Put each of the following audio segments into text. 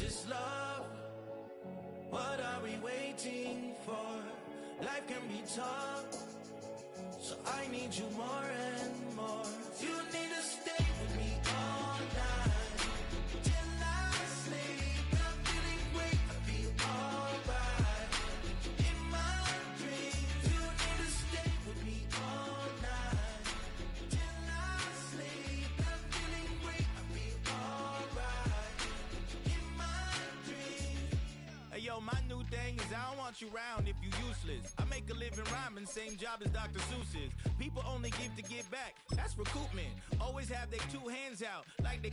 this love? What are we waiting for? Life can be tough, so I need you more and more. You need to stay with me all night till I sleep. I'm feeling great, I feel alright. In my dreams, you need to stay with me all night till I sleep. I'm feeling great, I feel alright. In my dreams. Hey yo, my new thing is I don't want you round if you useless. I make a living rhyming, same job as Dr. Seuss's. People only give to give back, that's recoupment. Always have their two hands out, like they.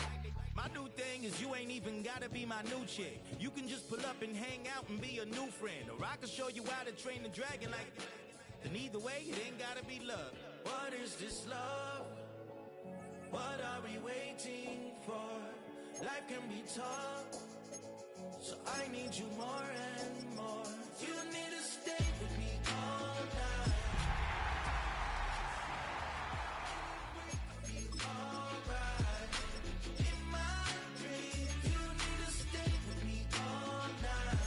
My new thing is you ain't even gotta be my new chick. You can just pull up and hang out and be a new friend. Or I can show you how to train the dragon like. And either way, it ain't gotta be love. What is this love? What are we waiting for? Life can be tough, so I need you more and more. You need to stay with me all night. Feel alright. In my dreams, you need to stay with me all night.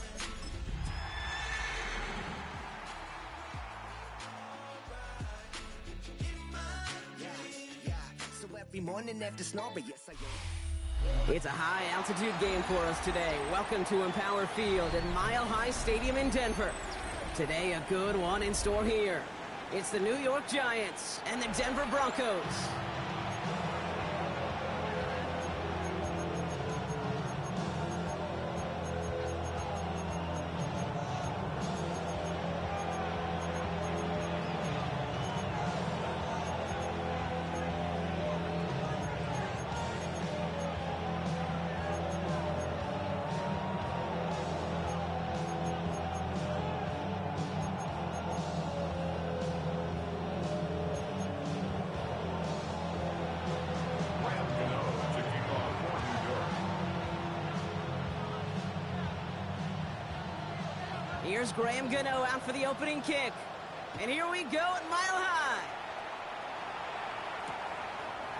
Alright. In my dreams. So every morning after snoring, yes I am. It's a high-altitude game for us today. Welcome to Empower Field at Mile High Stadium in Denver. Today, a good one in store here. It's the New York Giants and the Denver Broncos. Here's Graham Gano out for the opening kick. And here we go at Mile High.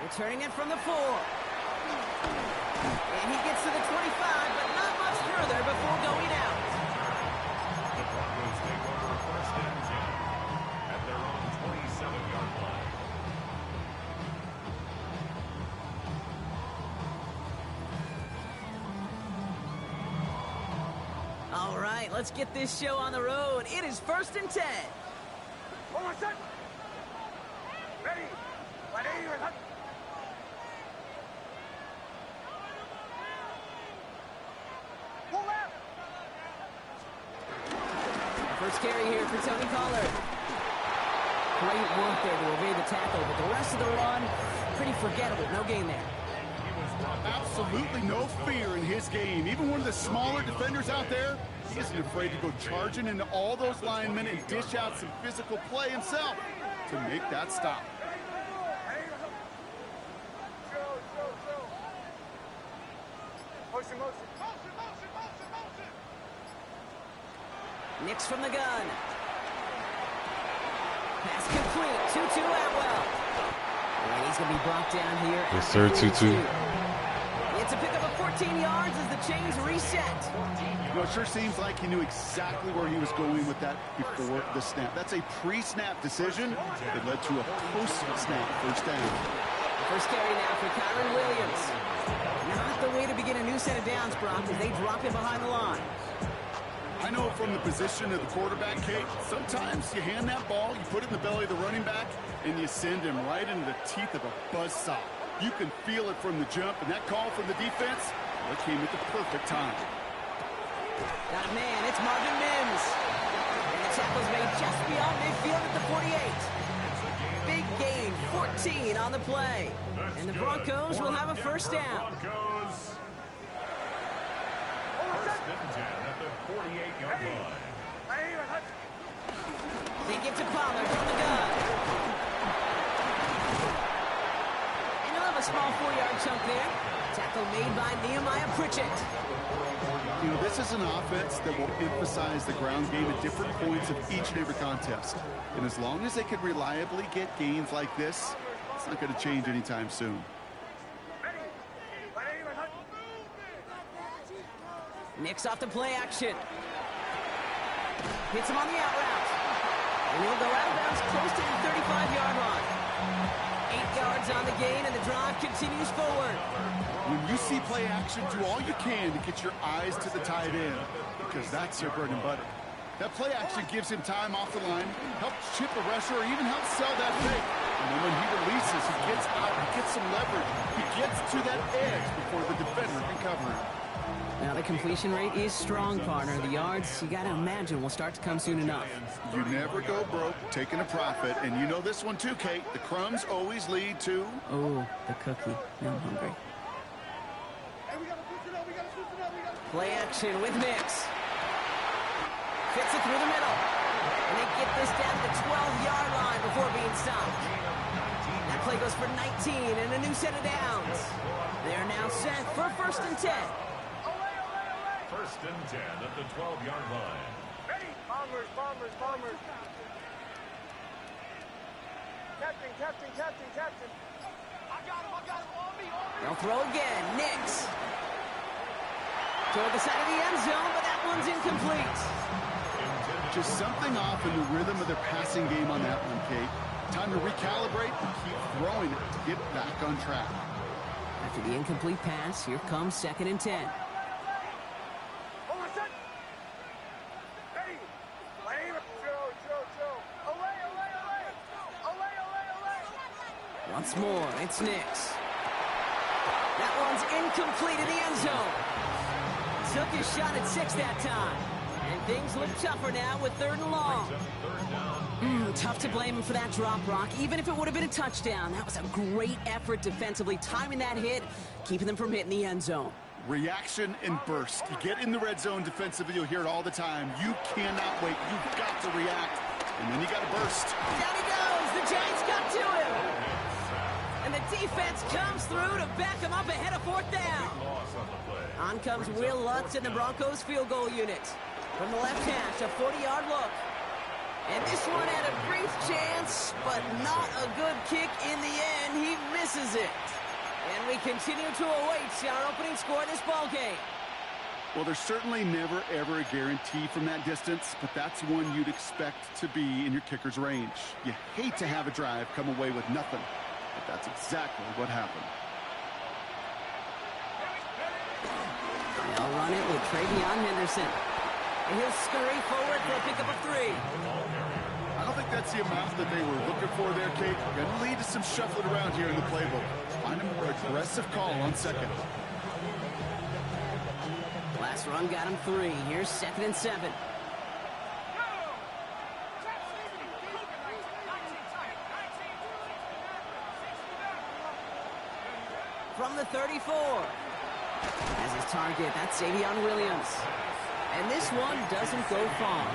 Returning it from the 4. And he gets to the 25, but not much further before going out. The Broncos take over first and 10 at their own 27-yard line. All right, let's get this show on the road. It is first and 10. Hold on, set. Ready. Pull out. First carry here for Tony Pollard. Great work there to evade the tackle, but the rest of the run, pretty forgettable. No gain there. Absolutely no fear in his game. Even one of the smaller defenders out there, he isn't afraid to go charging into all those linemen and dish out some physical play himself to make that stop. Motion. Nix from the gun. Pass complete. 2-2 Atwell. And he's going to be brought down here. Yes, sir, 2-2. It's a pickup of 14 yards as the chains reset. You know, it sure seems like he knew exactly where he was going with that before the snap. That's a pre-snap decision that led to a post-snap first down. First carry now for Kyron Williams. Not the way to begin a new set of downs, Brock, as they drop him behind the line. I know from the position of the quarterback, Kate, sometimes you hand that ball, you put it in the belly of the running back, and you send him right into the teeth of a buzzsaw. You can feel it from the jump, and that call from the defense, well, it came at the perfect time. Got a man, it's Marvin Mims. And the tackle's made just beyond midfield at the 48. Big gain, 14 on the play. And the Broncos will have a first down. Broncos. First and 10 at the 48-yard line. They get to Pollard from the gun. And he'll have a small 4-yard chunk there. Tackle made by Nehemiah Pritchett. You know, this is an offense that will emphasize the ground game at different points of each and every contest. And as long as they can reliably get gains like this, it's not going to change anytime soon. Nicks off the play action. Hits him on the out route. And he'll go out of bounds close to the 35-yard line. 8 yards on the gain, and the drive continues forward. When you see play action, do all you can to get your eyes to the tight end, because that's their bread and butter. That play action gives him time off the line, helps chip a rusher, or even helps sell that fake. And then when he releases, he gets out, he gets some leverage. He gets to that edge before the defender can cover him. Now, the completion rate is strong, partner. The yards, you got to imagine, will start to come soon enough. You never go broke taking a profit, and you know this one too, Kate. The crumbs always lead to... Oh, the cookie. Now I'm hungry. Play action with Nicks. Fits it through the middle. And they get this down to the 12-yard line before being stopped. That play goes for 19 and a new set of downs. They're now set for 1st and 10. 1st and 10 at the 12-yard line. Ready? Bombers, bombers, bombers. Captain, captain, captain, captain. I got him, on me. They'll throw again. Nicks. Toward the side of the end zone, but that one's incomplete. Just something off in the rhythm of their passing game on that one, Kate. Time to recalibrate and keep throwing it to get back on track. After the incomplete pass, here comes 2nd and 10. Once more, it's Nicks. That one's incomplete in the end zone. Took his shot at 6 that time. And things look tougher now with 3rd and long. Tough to blame him for that drop, Brock. Even if it would have been a touchdown, that was a great effort defensively, timing that hit, keeping them from hitting the end zone. Reaction and burst. You get in the red zone defensively, you'll hear it all the time. You cannot wait. You've got to react. And then you got to burst. Down he goes. The Giants got to him. And the defense comes through to back him up ahead of 4th down. On comes Will Lutz in the Broncos field goal unit. From the left hash, a 40-yard look. And this one had a brief chance, but not a good kick in the end. He misses it. And we continue to await our opening score in this ball game. Well, there's certainly never, ever a guarantee from that distance, but that's one you'd expect to be in your kicker's range. You hate to have a drive come away with nothing, but that's exactly what happened. They'll run it with Travion Henderson. And he'll scurry forward for a pickup of 3. I don't think that's the amount that they were looking for there, Kate. Going to lead to some shuffling around here in the playbook. Find a more aggressive call on 2nd. Last run got him 3. Here's 2nd and 7. From the 34. As his target, that's Xavion Williams. And this one doesn't go far.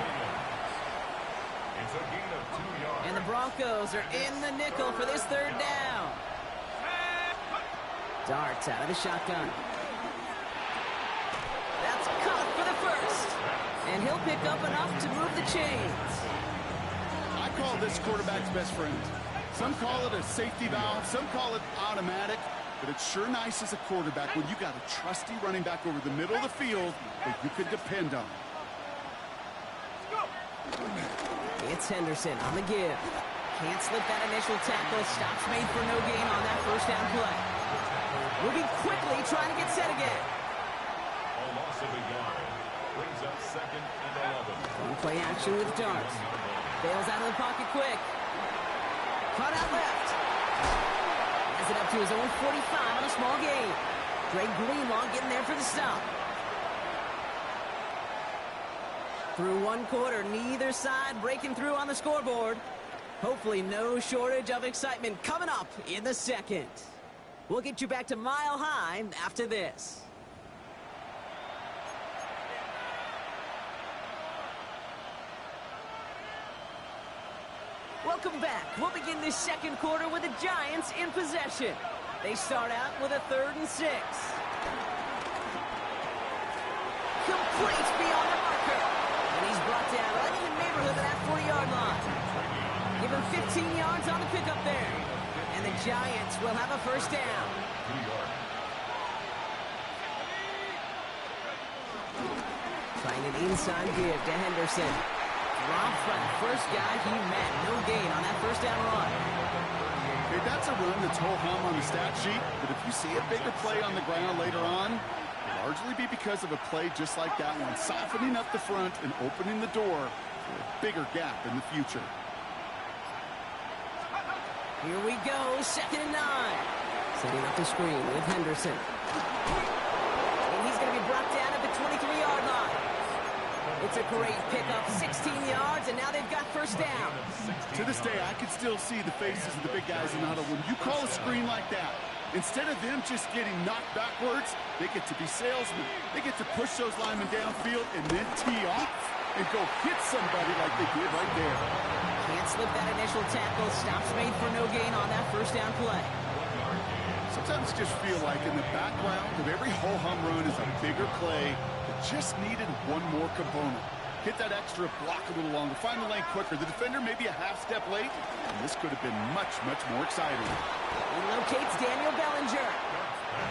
It's a gain of 2 yards. And the Broncos are in the nickel for this 3rd down. Darts out of the shotgun. That's caught for the 1st. And he'll pick up enough to move the chains. I call this quarterback's best friend. Some call it a safety valve, some call it automatic, but it's sure nice as a quarterback when you got a trusty running back over the middle of the field that you can depend on. It's Henderson on the give. Can't slip that initial tackle. Stops made for no gain on that 1st down play. Moving quickly, trying to get set again. A loss of a yard. Brings up 2nd and 11. On play action with Darts. Bails out of the pocket quick. Caught out left. Has it up to his own 45 on a small gain. Greg Greenlaw getting there for the stop. Through 1 quarter, neither side breaking through on the scoreboard. Hopefully no shortage of excitement coming up in the 2nd. We'll get you back to Mile High after this. Welcome back. We'll begin this 2nd quarter with the Giants in possession. They start out with a 3rd and 6. Complete beyond the marker. And he's brought down right in the neighborhood of that 40-yard line. Give him 15 yards on the pickup there. And the Giants will have a 1st down. 2 yards. Trying an inside give to Henderson. Dropped by the first guy he met. No gain on that first down run. Okay, that's a run that's ho-hum on the stat sheet, but if you see a bigger play on the ground later on, it'll largely be because of a play just like that one, softening up the front and opening the door for a bigger gap in the future. Here we go, 2nd and 9. Setting up the screen with Henderson. And he's going to be brought down at the 23-yard line. It's a great pickup, 16 yards, and now they've got first down. To this day, I can still see the faces of the big guys in the huddle. When you call a screen like that, instead of them just getting knocked backwards, they get to be salesmen. They get to push those linemen downfield and then tee off and go hit somebody like they did right there. Can't slip that initial tackle. Stops made for no gain on that first down play. Sometimes you just feel like in the background of every ho-hum run is a bigger play that just needed one more component. Hit that extra block a little longer, find the lane quicker. The defender maybe a half step late, and this could have been much, much more exciting. He locates Daniel Bellinger.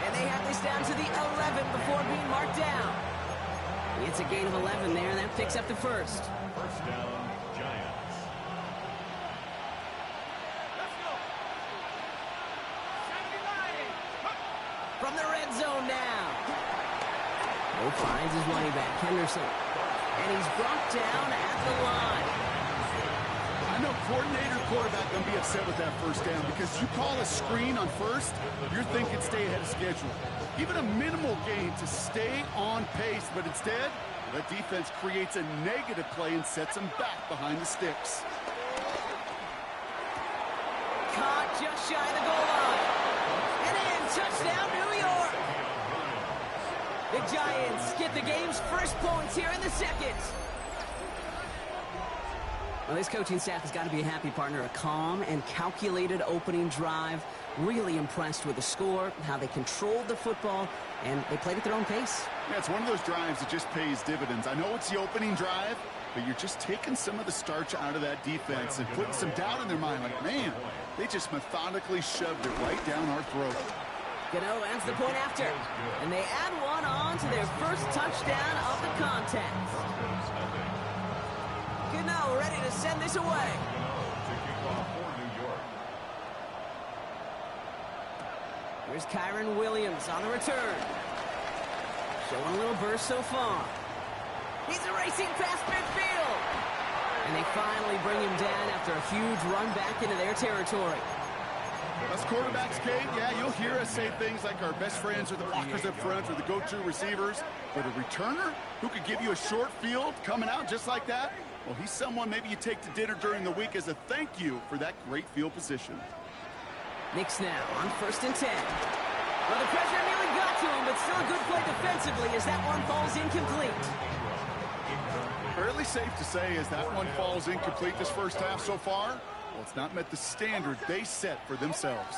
And they have this down to the 11 before being marked down. It's a gain of 11 there, and that picks up the first. First down, Giants. Let's go. 79. From the red zone now. He finds his running back, Henderson. And he's brought down at the line. I know coordinator, quarterback going to be upset with that first down because you call a screen on first, you're thinking stay ahead of schedule. Even a minimal gain to stay on pace, but instead, the defense creates a negative play and sets them back behind the sticks. Caught just shy of the goal line. And in, touchdown, New York. The Giants get the game's first points here in the second. Well, this coaching staff has got to be a happy partner. A calm and calculated opening drive. Really impressed with the score, how they controlled the football, and they played at their own pace. Yeah, it's one of those drives that just pays dividends. I know it's the opening drive, but you're just taking some of the starch out of that defense and putting some doubt in their mind. Like, man, they just methodically shoved it right down our throat. Gano adds the point after, and they add one on to their first touchdown of the contest. Gano ready to send this away. To kick off for New York. Here's Kyron Williams on the return. Showing a little burst so far. He's racing past midfield. And they finally bring him down after a huge run back into their territory. Us quarterbacks, Kate, yeah, you'll hear us say things like our best friends are the blockers up front or the go-to receivers. But a returner who could give you a short field coming out just like that, well, he's someone maybe you take to dinner during the week as a thank you for that great field position. Knicks now on 1st and 10. Well, the pressure nearly got to him, but still a good play defensively as that one falls incomplete. Fairly safe to say as that one falls incomplete this first half so far, well, it's not met the standard they set for themselves.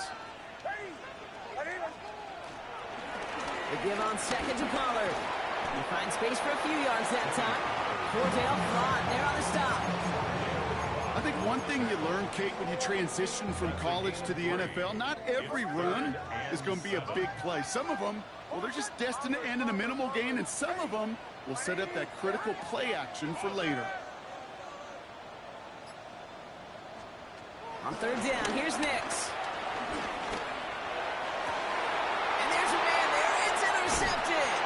They give on 2nd to Pollard. He finds space for a few yards that time. Cordell Flott there on the stop. I think one thing you learn, Kate, when you transition from college to the NFL, not every run is going to be a big play. Some of them, well, they're just destined to end in a minimal gain, and some of them will set up that critical play action for later. On 3rd down, here's Nix. And there's a man there. It's intercepted.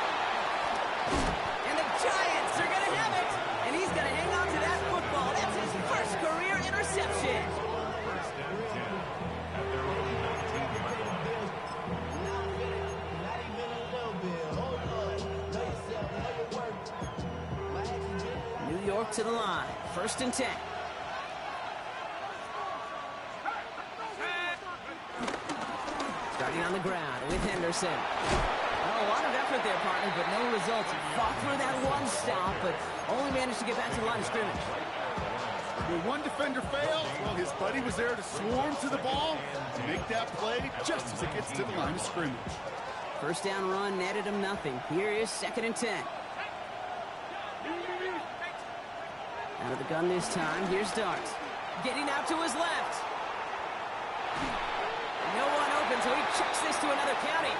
And the Giants are going to have it. And he's going to hang on to that football. That's his first career interception. First down 10 at their own 19-yard line. New York to the line. 1st and 10. Starting on the ground with Henderson. Well, a lot of effort there, partner, but no results. Fought through that one stop, but only managed to get back to the line of scrimmage. When one defender failed, well, his buddy was there to swarm to the ball to make that play just as it gets to the line of scrimmage. First down run netted him nothing. Here is 2nd and 10. Out of the gun this time, here's Dart. Getting out to his left. No one open, so he chucks this to another county.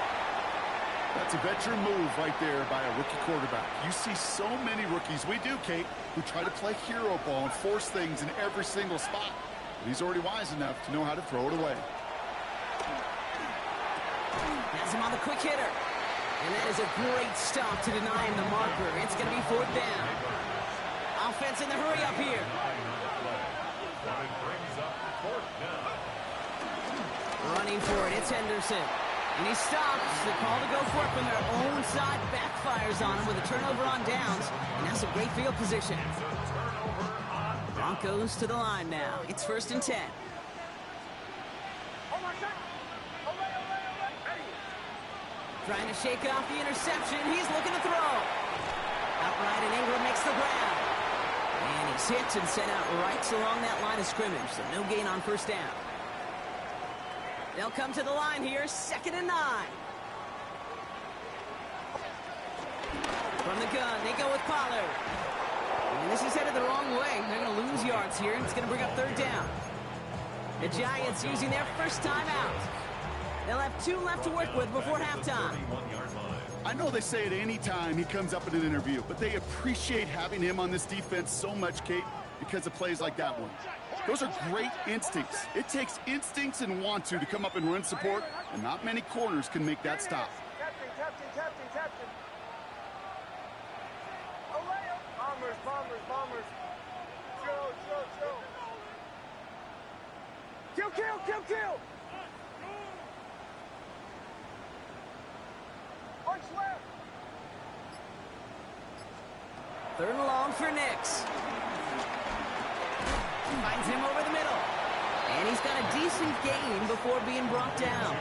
That's a veteran move right there by a rookie quarterback. You see so many rookies, we do, Kate, who try to play hero ball and force things in every single spot. But he's already wise enough to know how to throw it away. Has him on the quick hitter. And that is a great stop to deny him the marker. It's going to be 4th down. Offense in the hurry up here. Running for it, it's Henderson. And he stops. The call to go for it from their own side backfires on him with a turnover on downs. And that's a great field position. Broncos to the line now. It's 1st and 10. Trying to shake off the interception. He's looking to throw. Outright, and Ingram makes the grab. And he's hit and sent out right along that line of scrimmage. So no gain on 1st down. They'll come to the line here, 2nd and 9. From the gun, they go with Pollard. And this is headed the wrong way. They're going to lose yards here, and it's going to bring up 3rd down. The Giants using their first timeout. They'll have 2 left to work with before halftime. I know they say it any time he comes up in an interview, but they appreciate having him on this defense so much, Kate, because of plays like that one. Those are great instincts. It takes instincts and want to come up and run support, and not many corners can make that stop. Captain. Bombers. Chill. Kill. Punch left. 3rd and long for Nix. Finds him over the middle. And he's got a decent gain before being brought down.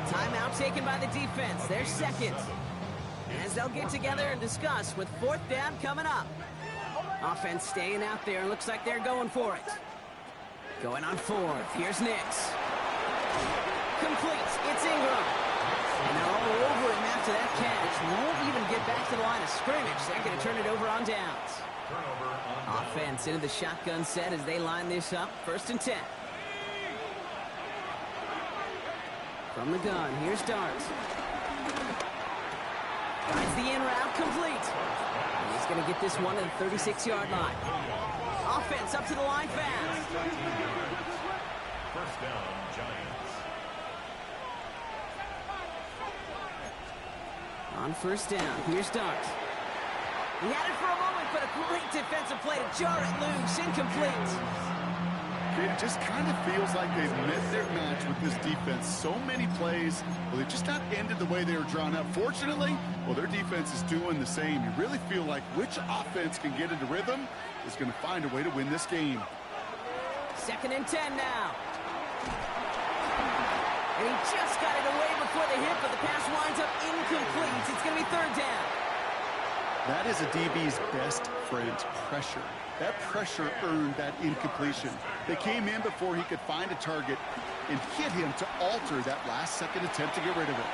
Timeout taken by the defense. They're 2nd. As they'll get together and discuss with 4th down coming up. Offense staying out there. Looks like they're going for it. Going on 4th. Here's Nix. Complete. It's Ingram. And they're all over him after that catch. Won't even get back to the line of scrimmage. They're going to turn it over on downs. Offense into the shotgun set as they line this up. 1st and 10. From the gun, here's Dart. Finds the in route, complete. And he's going to get this one to the 36-yard line. Offense up to the line fast. 1st down, Giants. On 1st down, here's Dart. He had it for a moment, but a great defensive play to jar it loose. Incomplete. It just kind of feels like they've met their match with this defense. So many plays, well, they just not ended the way they were drawn up. Fortunately, well, their defense is doing the same. You really feel like which offense can get into rhythm is going to find a way to win this game. 2nd and 10 now. And he just got it away before the hit, but the pass winds up incomplete. It's going to be 3rd down. That is a DB's best friend, pressure. That pressure earned that incompletion. They came in before he could find a target and hit him to alter that last-second attempt to get rid of it.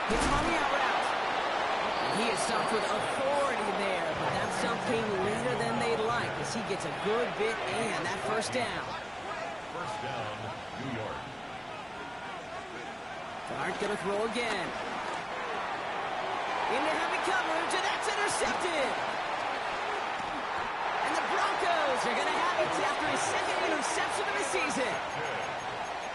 Hits him on the out route. And he is stumped with authority there, but that stump came later than they'd like as he gets a good bit and that 1st down. 1st down, New York. Dart going to throw again. Into heavy coverage, and that's intercepted. And the Broncos are going to have it after his 2nd interception of the season.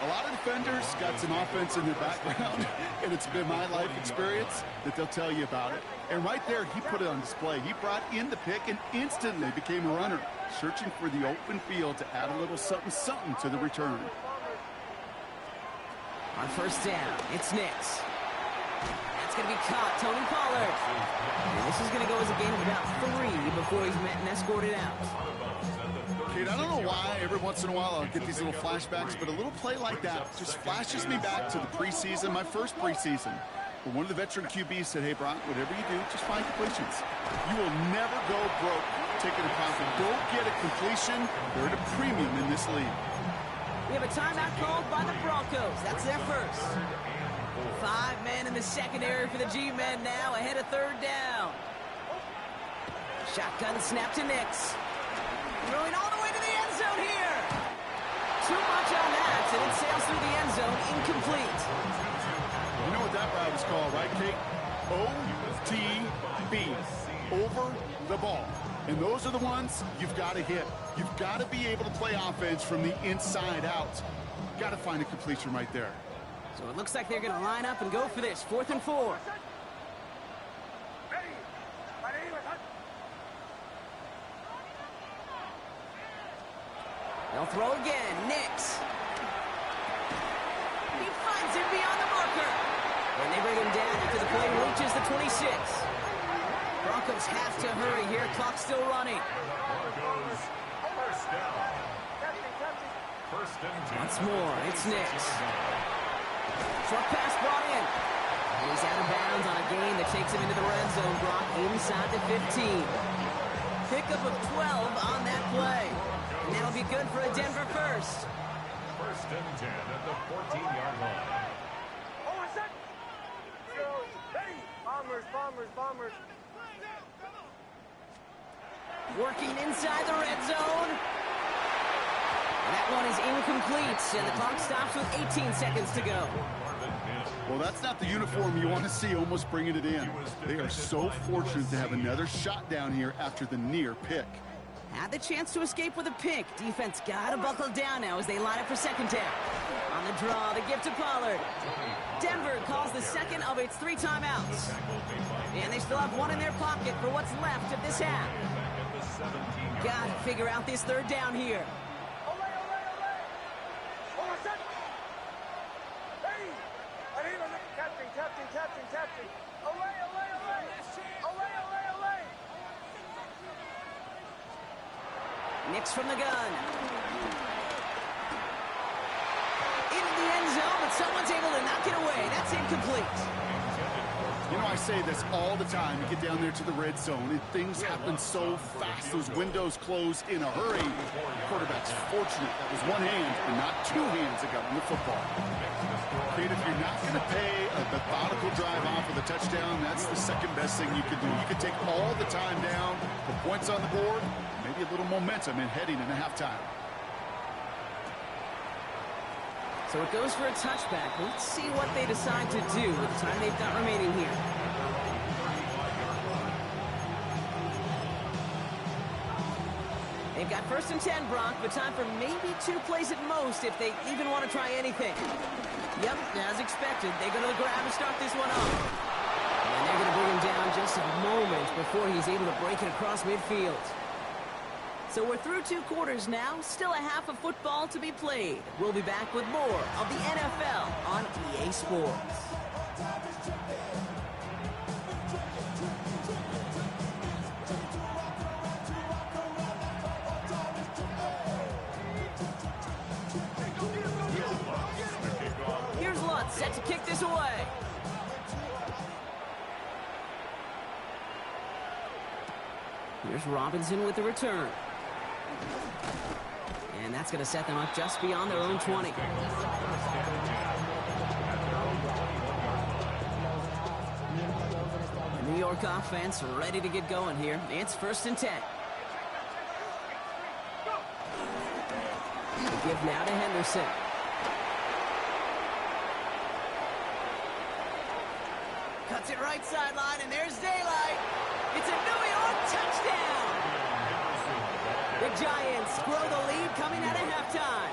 A lot of defenders got some offense in their background, and it's been my life experience that they'll tell you about it. And right there, he put it on display. He brought in the pick and instantly became a runner, searching for the open field to add a little something to the return. On 1st down, it's Nix. That's going to be caught, Tony Pollard. And this is going to go as a gain of about 3 before he's met and escorted out. Kate, I don't know why every once in a while I'll get these little flashbacks, but a little play like that just flashes me back to the preseason, my first preseason. Where one of the veteran QBs said, hey, Brock, whatever you do, just find completions. You will never go broke taking a profit. Don't get a completion. They're at a premium in this league. We have a timeout called by the Broncos. That's their first. 5 men in the secondary for the G-men now ahead of 3rd down. Shotgun snap to Nix. Throwing all the way to the end zone here. Too much on that, and it sails through the end zone, incomplete. You know what that that route is called, right, Kate? OTB, over the ball. And those are the ones you've got to hit. You've got to be able to play offense from the inside out. Got to find a completion right there. So it looks like they're going to line up and go for this. 4th and 4. They'll throw again. Nix. He finds him beyond the marker. And they bring him down after the play reaches the 26. Broncos have to hurry here. Clock's still running. First down. First and 10. Once more, it's Nix. Short pass brought in. He's out of bounds on a gain that takes him into the red zone. Brock inside the 15. Pickup of 12 on that play. And that'll be good for a Denver first. First and 10 at the 14-yard line. Bombers. Working inside the red zone. That one is incomplete, and the clock stops with 18 seconds to go. Well, that's not the uniform you want to see almost bringing it in. They are so fortunate to have another shot down here after the near pick. Had the chance to escape with a pick. Defense got to buckle down now as they line up for second down. On the draw, the gift to Pollard. Denver calls the second of its 3 timeouts. And they still have one in their pocket for what's left of this half. Got to figure out this 3rd down here. Captain. Nix from the gun. Into the end zone, but someone's able to knock it away. That's incomplete. You know, I say this all the time. You get down there to the red zone, and things happen so fast. Those windows close in a hurry. The quarterback's fortunate. That was one hand and not 2 hands that got him the football. Kate, if you're not going to pay a methodical drive off with a touchdown, that's the second best thing you could do. You could take all the time down, put points on the board, maybe a little momentum in heading into halftime. So it goes for a touchback. Let's see what they decide to do with the time they've got remaining here. They've got 1st and 10, Brock, but time for maybe 2 plays at most if they even want to try anything. Yep, as expected, they go to the grab and start this one off. And they're going to bring him down just a moment before he's able to break it across midfield. So we're through 2 quarters now, still a half of football to be played. We'll be back with more of the NFL on EA Sports. Here's Lutz set to kick this away. Here's Robinson with the return. And that's going to set them up just beyond their own 20. The New York offense ready to get going here. It's 1st and 10. The give now to Henderson. Cuts it right sideline, and there's daylight. It's a New York touchdown. The Giants grow the lead coming out of halftime.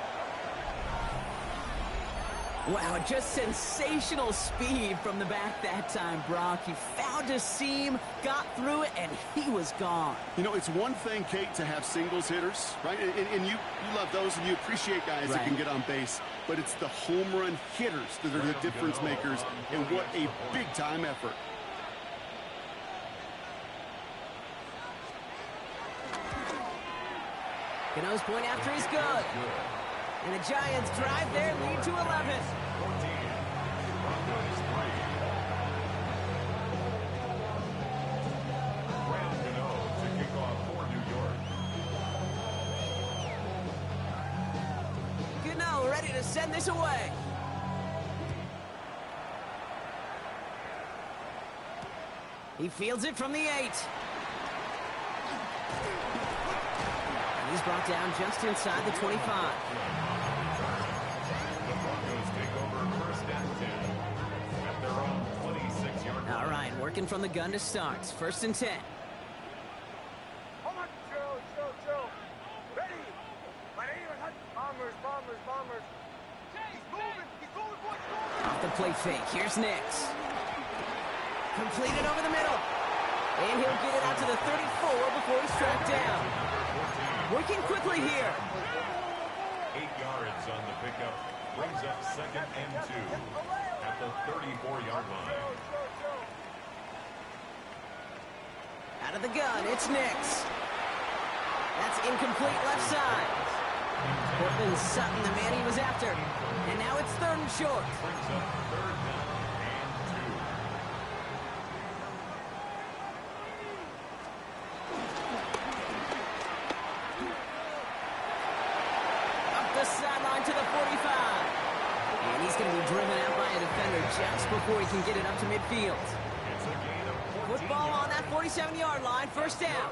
Wow, just sensational speed from the back that time, Brock. He found a seam, got through it, and he was gone. You know, it's one thing, Kate, to have singles hitters, right? And you love those, and you appreciate guys that can get on base. But it's the home run hitters that are the difference makers, and what a big-time effort. Cano's point after is good. And the Giants drive their lead to 11. Cano ready to send this away. He fields it from the 8. He's brought down just inside the 25. The Broncos take over 1st and 10 at their own Working from the gun to start. 1st and 10. Hold on, Joe. Ready. Bombers. He's moving, boys, moving. Off the play fake. Here's Nix. Completed over the middle. And he'll get it out to the 34 before he's tracked down. Working quickly here. 8 yards on the pickup. Brings up 2nd and 2 at the 34-yard line. Out of the gun, it's Nix. That's incomplete left side. Portland Sutton, the man he was after. And now it's 3rd and short. Brings up 3rd down and 2. Up the sideline to the 45. And he's going to be driven out by a defender just before he can get it up to midfield. It's a gain of 14 Football on that 47-yard line, 1st down.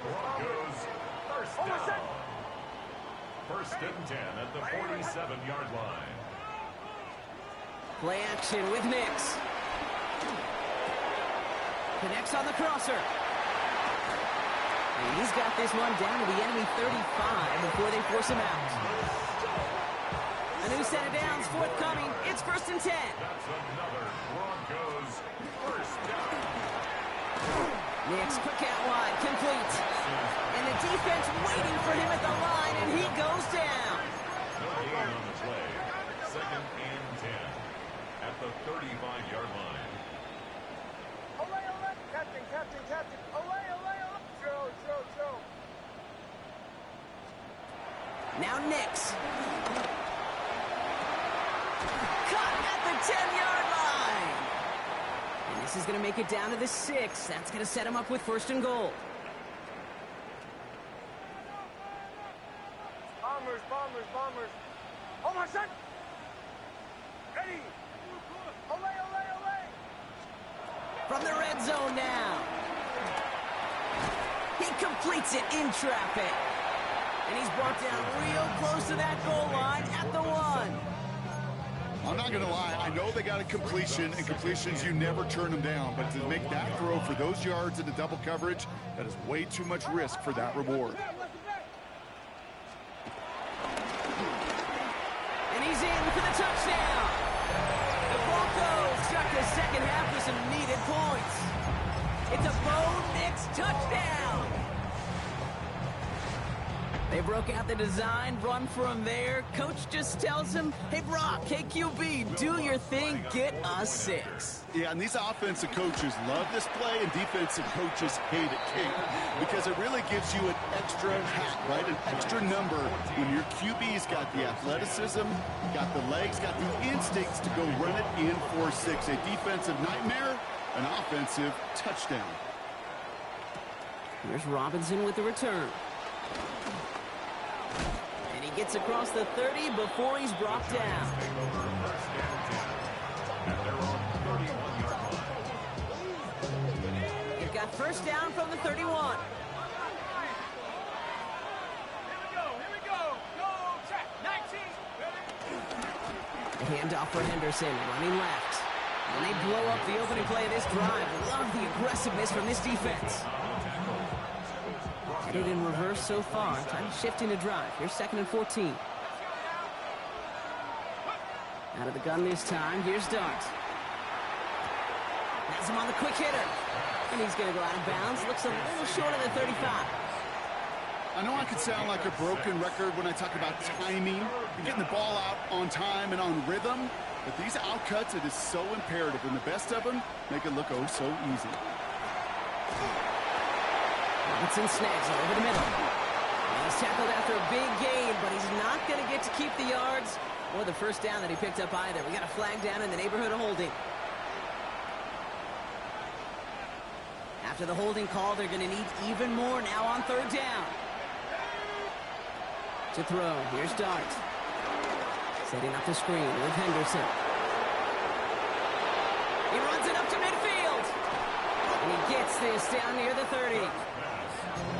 Broncos, 1st down. 1st and 10 at the 47-yard line. Play action with Nix. Connects on the crosser. And he's got this one down to the enemy 35 before they force him out. A new set of downs forthcoming. It's 1st and 10. That's another Broncos 1st down. Nix quick out wide, complete. And the defense waiting for him at the line, and he goes down. No gain on the play. 2nd and 10 at the 35-yard line. Ole. Captain. Ole. Joe. Now Nix. Caught at the 10-yard line. And this is going to make it down to the 6. That's going to set him up with 1st and goal. Bombers. Hold on, son. Ready. Ole. From the red zone now. He completes it in traffic. And he's brought down real close to that goal line at the 1. I'm not going to lie. I know they got a completion, and completions, you never turn them down. But to make that throw for those yards into double coverage, that is way too much risk for that reward. And he's in for the touchdown. The Broncos start the second half with some needed points. It's a Bo Nix touchdown. They broke out the design, run from there. Coach just tells him, hey, Brock, hey, QB, do your thing, get us 6. Yeah, and these offensive coaches love this play, and defensive coaches hate it, Kate, because it really gives you an extra hat, right? An extra number when your QB's got the athleticism, got the legs, got the instincts to go run it in for 6. A defensive nightmare, an offensive touchdown. Here's Robinson with the return. And he gets across the 30 before he's brought down. They've got 1st down from the 31. Here we go. Go, check. 19. The handoff for Henderson, running left. And they blow up the opening play of this drive. Love the aggressiveness from this defense. Headed in reverse so far. Time shifting to drive. Here's 2nd and 14. Out of the gun this time. Here's Dart. Has him on the quick hitter. And he's going to go out of bounds. Looks a little short of the 35. I know I could sound like a broken record when I talk about timing and getting the ball out on time and on rhythm, but these outcuts, it is so imperative, and the best of them make it look oh so easy. Robinson snags it over the middle. And he's tackled after a big gain, but he's not going to get to keep the yards or the 1st down that he picked up either. We got a flag down in the neighborhood of holding. After the holding call, they're going to need even more now on 3rd down. To throw, here's Dart. Setting up the screen with Henderson. He runs it up to midfield. And he gets this down near the 30.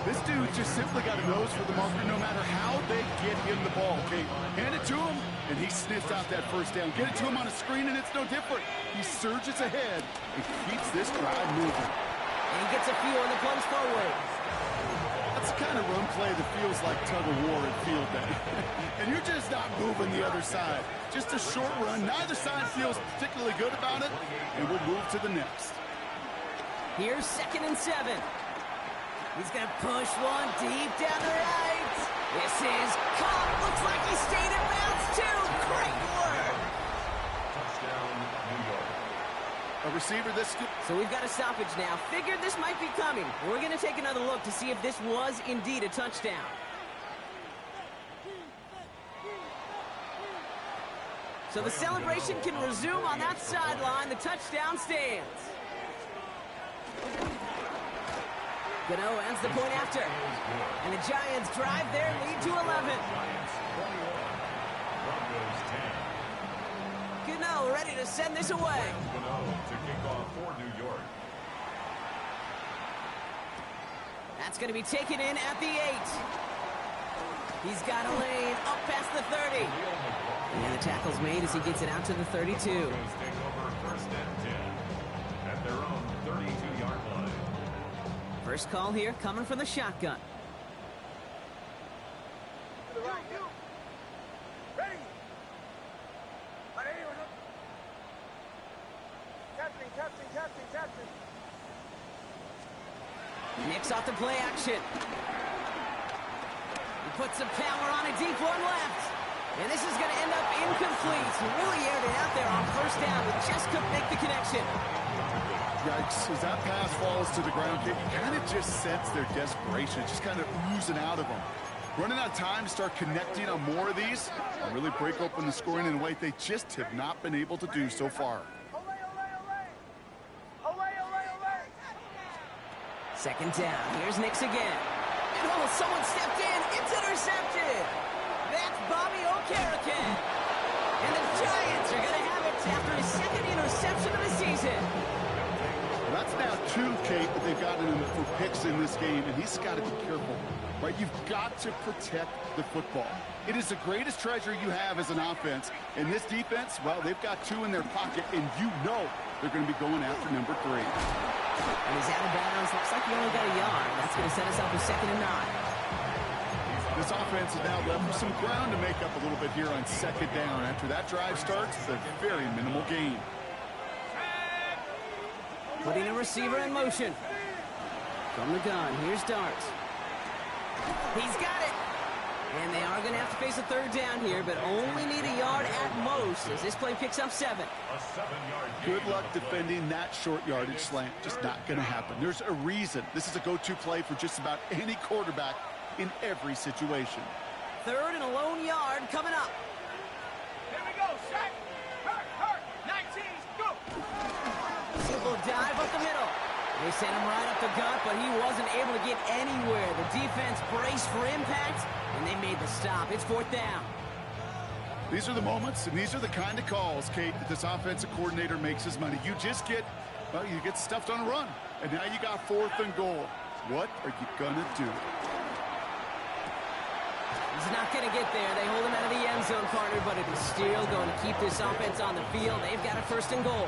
This dude just simply got a nose for the marker no matter how they get him the ball, okay? Hand it to him, and he sniffs out that first down. Get it to him on a screen, and it's no different. He surges ahead and keeps this drive moving. And he gets a few on the plunge forward. That's the kind of run play that feels like tug-of-war at field day. And you're just not moving the other side. Just a short run. Neither side feels particularly good about it, and we'll move to the next. Here's 2nd and 7. He's going to push one deep down the right. This is caught. Looks like he stayed in bounds, too. Great work. Touchdown, New York. A receiver this... So we've got a stoppage now. Figured this might be coming. We're going to take another look to see if this was indeed a touchdown. So the celebration can resume on that sideline. The touchdown stands. Gano ends the point after. And the Giants drive their lead to 11. Giants 21. Broncos 10. Gano ready to send this away. Gano to kick off for New York. That's going to be taken in at the 8. He's got a lane up past the 30. And the tackle's made as he gets it out to the 32. Broncos take over 1st and 10 at their own 32-yard line. First call here coming from the shotgun. To the right. Ready. Captain. Nicks off the play action. He puts some power on a deep one left. And this is going to end up incomplete. He really aired it out there on 1st down, but just couldn't make the connection. Yikes, as that pass falls to the ground, you kind of just sense their desperation. It's just kind of oozing out of them. Running out of time to start connecting on more of these and really break open the scoring in a way they just have not been able to do so far. Ole. 2nd down. Here's Nicks again. And oh, someone stepped in. It's intercepted. That's Bobby Okereke. And the Giants are going to have it after his 2nd interception of the season. That's now 2, Kate, that they've gotten him for picks in this game, and he's got to be careful, right? You've got to protect the football. It is the greatest treasure you have as an offense, and this defense, well, they've got 2 in their pocket, and you know they're going to be going after number 3. And he's out of bounds. Looks like he only got a yard. That's going to set us up for 2nd and 9. This offense is now left with some ground to make up a little bit here on 2nd down. After that drive starts, it's a very minimal gain. Putting a receiver in motion. From the gun, here's Dart. He's got it. And they are going to have to face a 3rd down here, but only need a yard at most as this play picks up 7. A 7-yard gain. Good luck defending that short yardage slant. Just not going to happen. There's a reason. This is a go-to play for just about any quarterback in every situation. 3rd and a lone yard coming up. Here we go, Shaq. Hurt. 19, go. Simple dive up the middle. They sent him right up the gut, but he wasn't able to get anywhere. The defense braced for impact, and they made the stop. It's 4th down. These are the moments, and these are the kind of calls, Kate, that this offensive coordinator makes his money. You just get, well, you get stuffed on a run, and now you got 4th and goal. What are you going to do? He's not going to get there. They hold him out of the end zone, partner, but it is still going to keep this offense on the field. They've got a 1st and goal.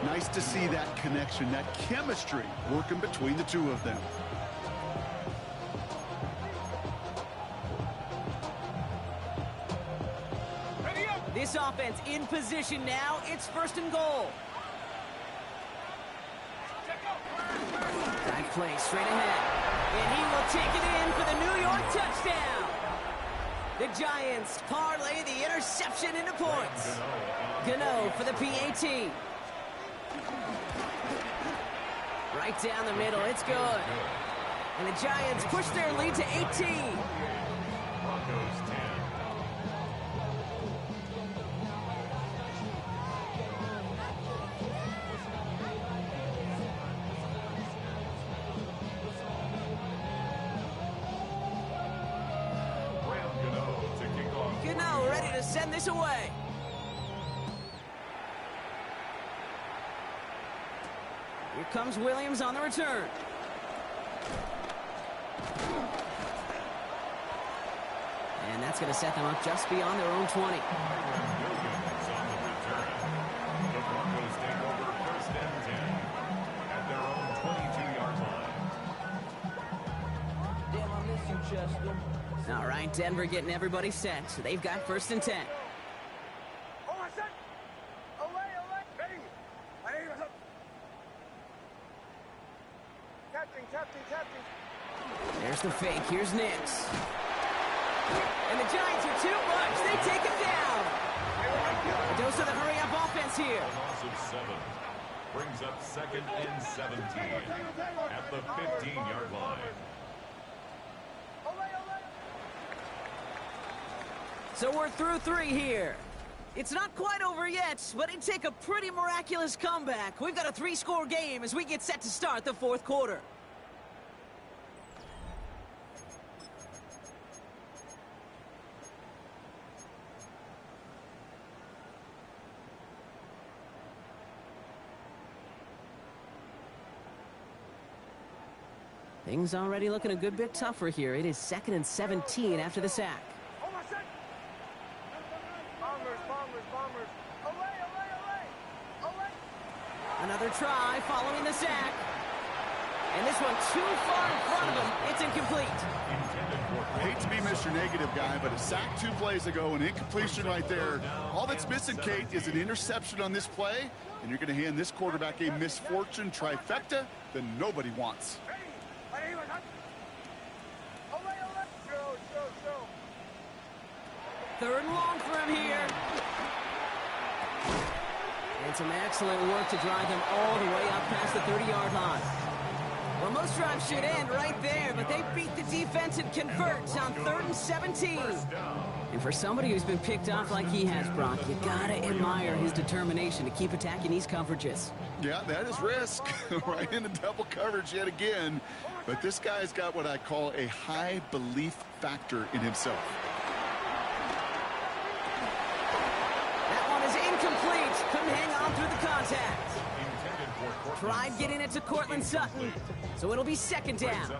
Nice to see that connection, that chemistry working between the 2 of them. This offense in position now. It's 1st and goal. Dive play straight ahead. And he will take it in for the New York touchdown. The Giants parlay the interception into points. Gano for the PAT. Right down the middle. It's good. And the Giants push their lead to 18. Broncos 10. Gano ready to send this away. Here comes Williams on the return. And that's going to set them up just beyond their own 20. Williams on the return. The Broncos take over first and 10 at their own 22-yard line. Damn, I miss you, Chester. All right, Denver getting everybody set. So they've got first and 10. Oh, I said. Away, away. Ready. Captain. There's the fake. Here's Nix. And the Giants are too much. They take him down. A dose of the hurry-up offense here. A loss of 7 brings up second and 17 at the 15-yard line. So we're through 3 here. It's not quite over yet, but it'd take a pretty miraculous comeback. We've got a 3-score game as we get set to start the 4th quarter. Things already looking a good bit tougher here. It is 2nd and 17 after the sack. Bombers. Away. Another try following the sack. And this one too far in front of him. It's incomplete. I hate to be Mr. Negative guy, but a sack 2 plays ago, an incompletion right there. All that's missing, Kate, is an interception on this play, and you're going to hand this quarterback a misfortune trifecta that nobody wants. Show. 3rd and long for him here. And some excellent work to drive them all the way up past the 30-yard line. Well, most drives should end right there, but they beat the defense and convert on 3rd and 17. And for somebody who's been picked off like he has, Brock, you gotta admire his determination to keep attacking these coverages. Yeah, that is risk. Right into double coverage yet again. But this guy's got what I call a high belief factor in himself. That one is incomplete. Couldn't hang on through the contact. Tried getting it to Cortland Sutton. So it'll be 2nd down.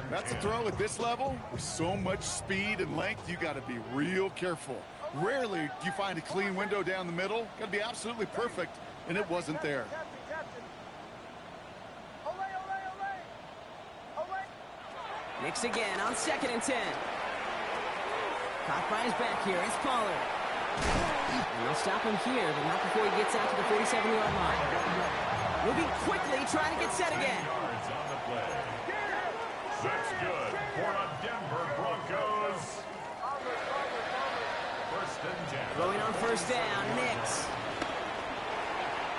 That's a throw at this level. With so much speed and length, you got to be real careful. Rarely do you find a clean window down the middle. Got to be absolutely perfect, and it wasn't there. Captain. Away. Nix again on 2nd and 10. Caught by his back here. It's Pollard. And they'll stop him here, but not before he gets out to the 47-yard line. Moving quickly, trying to get set again. Yards on the play. That's good for the Denver Broncos. First and 10. Going on 1st down, Nix.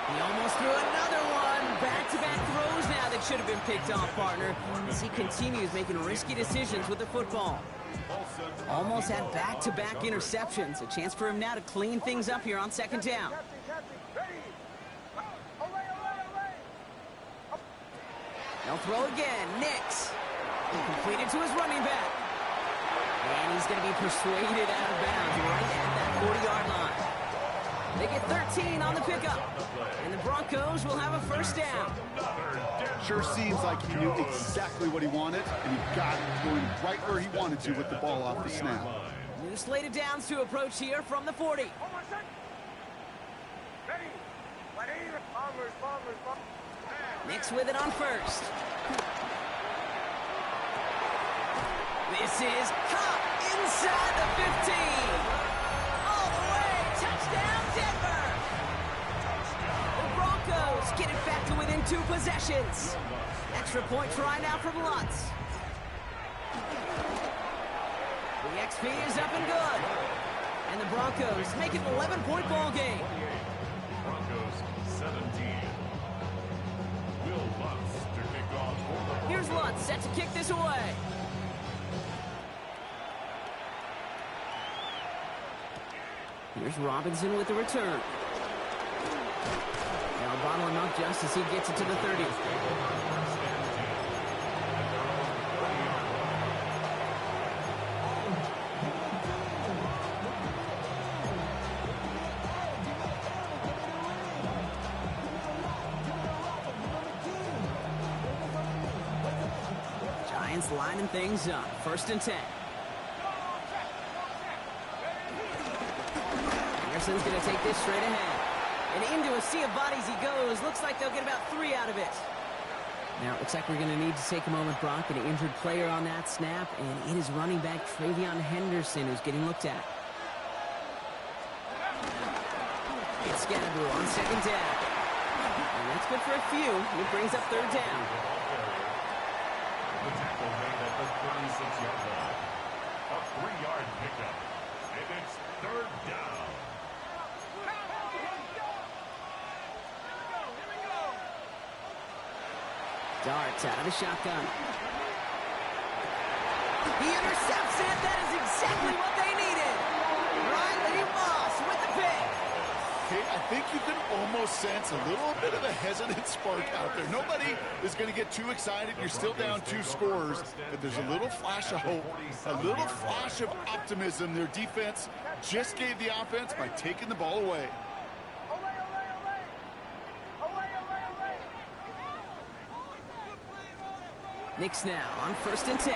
He almost threw another one. Back-to-back throws now that should have been picked off, partner, as he continues making risky decisions with the football. Almost had back-to-back interceptions. A chance for him now to clean things up here on 2nd down. Captain. Ready. Away. They'll throw again. Nix. Completed to his running back. And he's going to be persuaded out of bounds right at that 40-yard line. They get 13 on the pickup. And the Broncos will have a 1st down. Sure seems like he knew exactly what he wanted, and he got it going right where he wanted to with the ball off the snap. New slated downs to approach here from the 40. Ready. Bombers. Nix with it on 1st. This is caught inside the 15. All the way. Touchdown, Denver. The Broncos get it back to within 2 possessions. Extra point try now from Lutz. The XP is up and good. And the Broncos make it an 11-point ball game. Broncos 17. Will Lutz to kick off for the Here's Lutz set to kick this away. Here's Robinson with the return. Now bottle him up just as he gets it to the 30. defense lining things up. 1st and 10. Anderson's going to take this straight ahead. And into a sea of bodies he goes. Looks like they'll get about 3 out of it. Now, it looks like we're going to need to take a moment, Brock. An injured player on that snap, and it is running back Travion Henderson who's getting looked at. It's Scannaboo on 2nd down. And that's good for a few. It brings up 3rd down. The tackle made at the 36-yard line. A 3-yard pickup. And it's 3rd down. Darts out of the shotgun. He intercepts it. That is exactly what they needed. Riley Moss with the pick. Okay, I think you can almost sense a little bit of a hesitant spark out there. Nobody is going to get too excited. You're still down 2 scores, but there's a little flash of hope, a little flash of optimism. Their defense just gave the offense by taking the ball away. Knicks now on 1st and 10.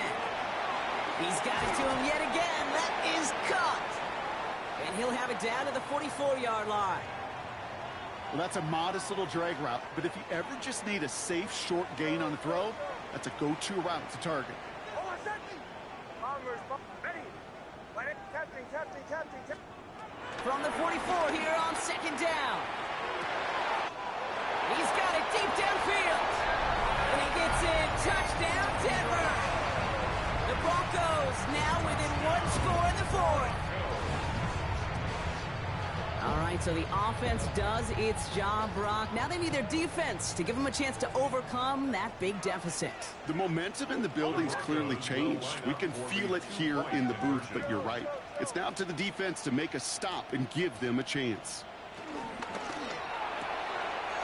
He's got it to him yet again. That is caught. And he'll have it down to the 44-yard line. Well, that's a modest little drag route, but if you ever just need a safe, short gain on the throw, that's a go-to route to target. From the 44 here on 2nd down. He's got it deep downfield. And he gets in. Touchdown, Denver. The Broncos now within 1 score in the 4th. All right, so the offense does its job, Brock. Now they need their defense to give them a chance to overcome that big deficit. The momentum in the building's clearly changed. We can feel it here in the booth, but you're right. It's now up to the defense to make a stop and give them a chance.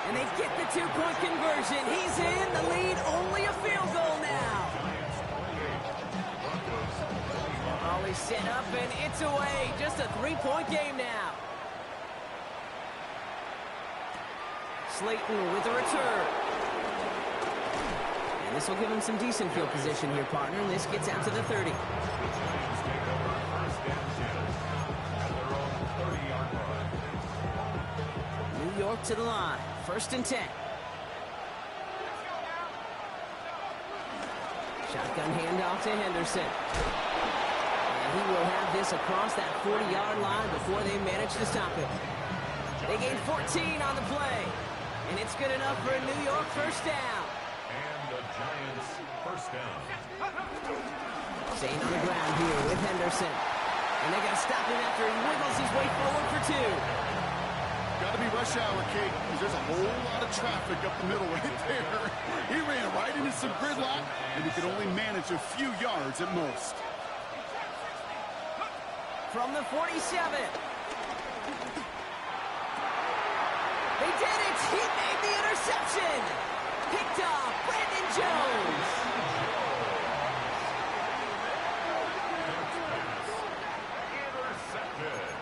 And they get the 2-point conversion. He's in the lead, only a field goal now. Always set up, and it's away. Just a 3-point game now. Slayton with a return. And this will give him some decent field position here, partner. And this gets out to the 30. New York to the line. 1st and 10. Shotgun handoff to Henderson. And he will have this across that 40-yard line before they manage to stop it. They gain 14 on the play. And it's good enough for a New York 1st down. And the Giants 1st down. Staying on the ground here with Henderson. And they got to stop him after he wiggles his way forward for 2. Got to be rush hour, Kate, because there's a whole lot of traffic up the middle right there. He ran right into some gridlock, and he could only manage a few yards at most. From the 47. They did it! He made the interception! Picked off Brandon Jones! Intercepted.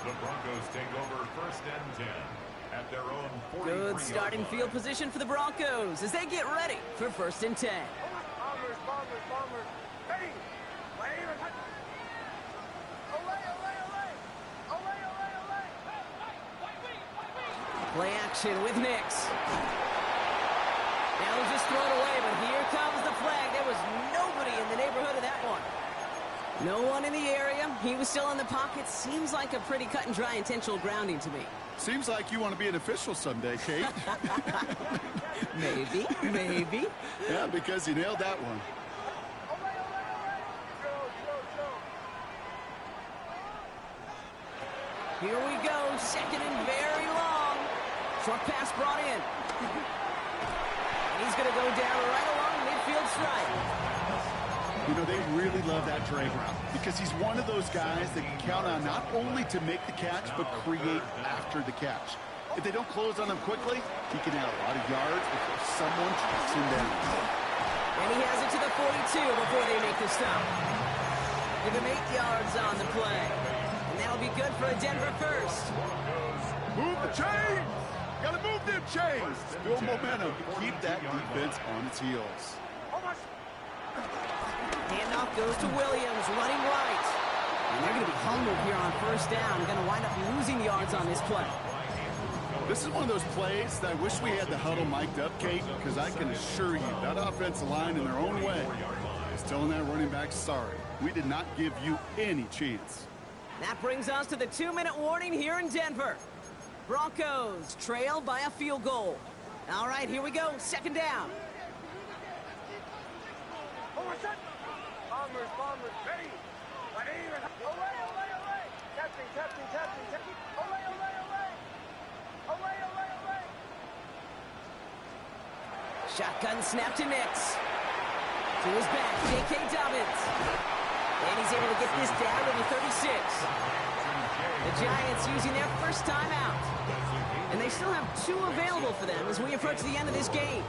The Broncos take over 1st and 10 at their own 43-yard line. Good starting field position for the Broncos as they get ready for 1st and 10. Bombers. Ready. Play action with Nix. Now he'll just throw it away, but here comes the flag. There was nobody in the neighborhood of that one. No one in the area. He was still in the pocket. Seems like a pretty cut and dry intentional grounding to me. Seems like you want to be an official someday, Kate. Maybe. Yeah, because you nailed that one. Here we go. 2nd and very long. Short pass brought in. And he's going to go down right along midfield strike. You know, they really love that drag route because he's one of those guys that can count on not only to make the catch, but create after the catch. If they don't close on him quickly, he can add a lot of yards before someone tracks him down. And he has it to the 42 before they make the stop. Give him 8 yards on the play. And that'll be good for a Denver 1st. Move the chains! Gotta move them chains! Build momentum. Keep that defense on its heels. Handoff goes to Williams, running right. And they're going to be humbled here on first down. They're going to wind up losing yards on this play. This is one of those plays that I wish we had the huddle mic'd up, Kate, because I can assure you that offensive line in their own way is telling that running back, sorry, we did not give you any chance. That brings us to the 2-minute warning here in Denver. Broncos trail by a field goal. All right, here we go, second down. Bombers, ready. Away. Captain. Away. Shotgun snap to Nix. To his back, J.K. Dobbins. And he's able to get this down to the 36. The Giants using their first timeout. And they still have 2 available for them as we approach the end of this game.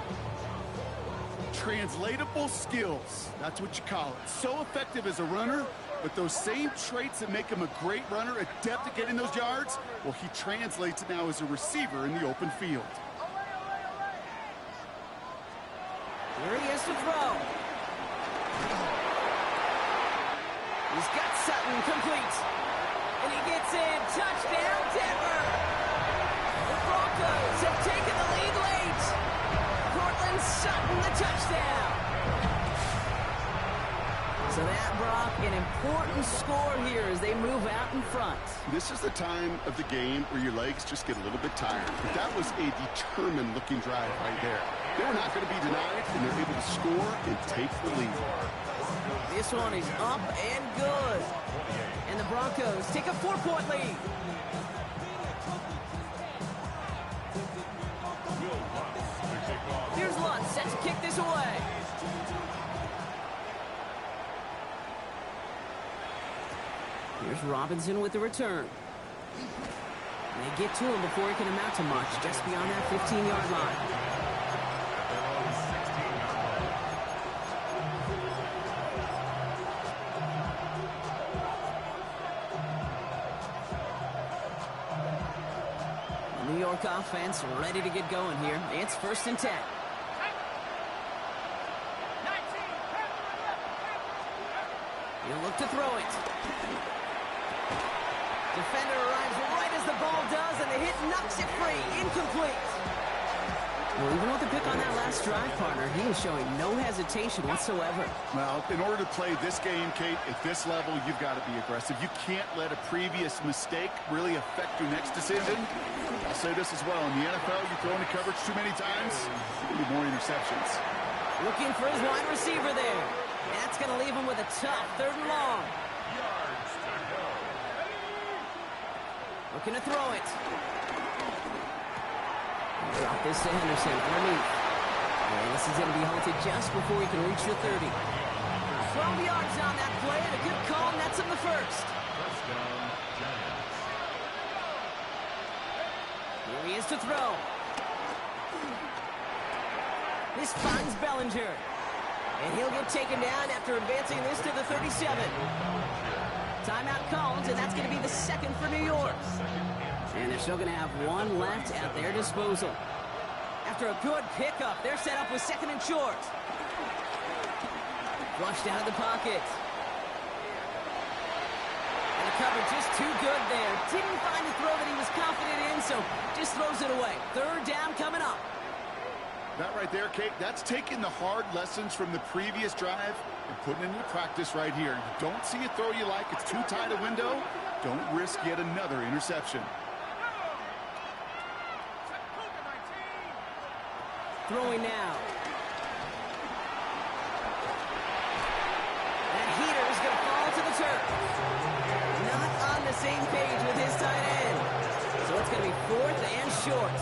Translatable skills, that's what you call it. So effective as a runner, but those same traits that make him a great runner, adept at getting those yards, well, he translates it now as a receiver in the open field. Here he is to throw. He's got Sutton complete. And he gets in. Touchdown, Denver. The Broncos have taken the lead late. Cortland Sutton, the touchdown. So that, Brock, an important score here as they move out in front. This is the time of the game where your legs just get a little bit tired. But that was a determined-looking drive right there. They were not going to be denied, and they're able to score and take the lead. This one is up and good. And the Broncos take a 4-point lead. Here's Lutz set to kick this away. Here's Robinson with the return. And they get to him before it can amount to much, just beyond that 15-yard line. New York offense ready to get going here. It's 1st and 10. He'll look to throw it. Defender arrives right as the ball does, and the hit knocks it free. Incomplete. Well, even with the pick on that last drive, partner, he is showing no hesitation whatsoever. Well, in order to play this game, Kate, at this level, you've got to be aggressive. You can't let a previous mistake really affect your next decision. I'll say this as well. In the NFL, you throw into coverage too many times, there'll be more interceptions. Looking for his wide receiver there. That's going to leave him with a tough 3rd and long. Looking to throw it. Drop this to Henderson underneath. And this is going to be halted just before he can reach the 30. 12 yards on that play, and a good call, and that's him the 1st. Here he is to throw. This finds Bellinger. And he'll get taken down after advancing this to the 37. Timeout called, and that's going to be the 2nd for New York. And they're still going to have 1 left at their disposal. After a good pickup, they're set up with 2nd and short. Flushed out of the pocket. And the coverage just too good there. Didn't find a throw that he was confident in, so just throws it away. 3rd down coming up. That right there, Kate, that's taking the hard lessons from the previous drive and putting it into practice right here. You don't see a throw you like, it's too tight a window, don't risk yet another interception. Throwing now. That heater is going to fall to the turf. Not on the same page with his tight end. So it's going to be 4th and short.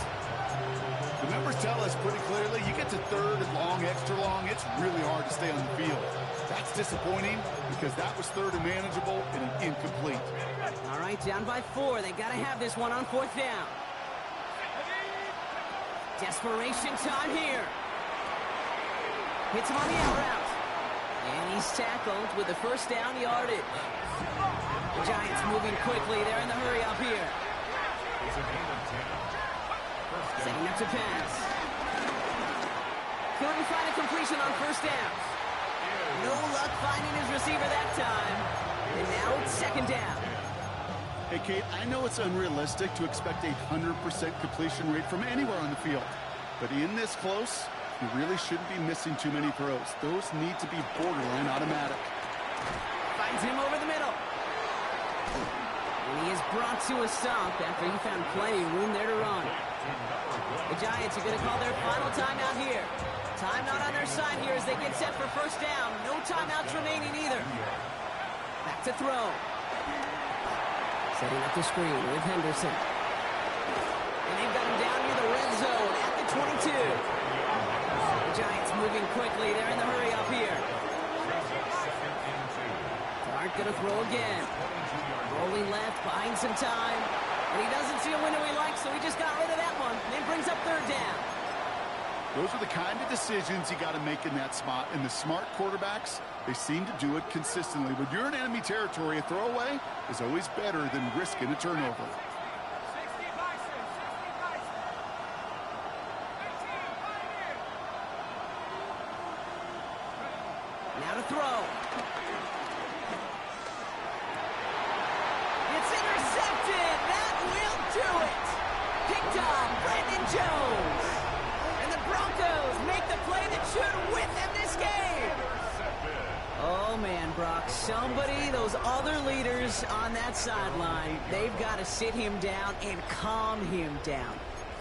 The numbers tell us pretty clearly, you get to 3rd and long, extra long, it's really hard to stay on the field. That's disappointing because that was 3rd and manageable and an incomplete. All right, down by 4. They got to have this one on 4th down. Desperation time here. Hits him on the out route. And he's tackled with the 1st down yardage. The Giants moving quickly. They're in the hurry up here. Setting up to pass. Couldn't find a completion on 1st down. No luck finding his receiver that time. And now it's second down. Hey, Kate, I know it's unrealistic to expect a 100% completion rate from anywhere on the field. But in this close, you really shouldn't be missing too many throws. Those need to be borderline automatic. Finds him over the middle. And he is brought to a stop after he found plenty of room there to run. The Giants are going to call their final timeout here. Timeout on their side here as they get set for first down. No timeouts remaining either. Back to throw. Setting up the screen with Henderson. And they've got him down near the red zone at the 22. The Giants moving quickly. They're in the hurry up here. Clark going to throw again. Rolling left, buying some time. And he doesn't see a window he likes, so he just got rid of that one. And it brings up third down. Those are the kind of decisions you got to make in that spot. And the smart quarterbacks, they seem to do it consistently. When you're in enemy territory, a throwaway is always better than risking a turnover. Now to throw. It's intercepted. That will do it. Picked off Brandon Jones. And the Broncos make the play that should win them this game. Oh, man, Brock. Somebody, those other leaders on that sideline, they've got to sit him down and calm him down.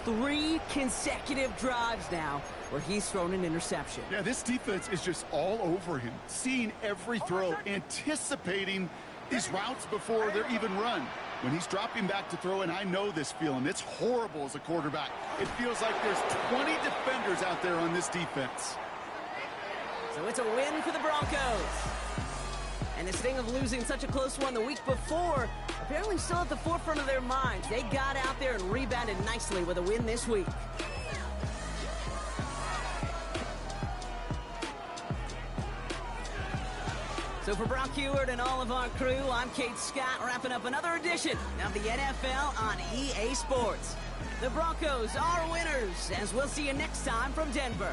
3 consecutive drives now where he's thrown an interception. Yeah, this defense is just all over him, seeing every throw, anticipating these routes before they're even run. When he's dropping back to throw, and I know this feeling, it's horrible as a quarterback. It feels like there's 20 defenders out there on this defense. So it's a win for the Broncos. And this thing of losing such a close one the week before, apparently still at the forefront of their minds. They got out there and rebounded nicely with a win this week. So for Brock Heward and all of our crew, I'm Kate Scott, wrapping up another edition of the NFL on EA Sports. The Broncos are winners, as we'll see you next time from Denver.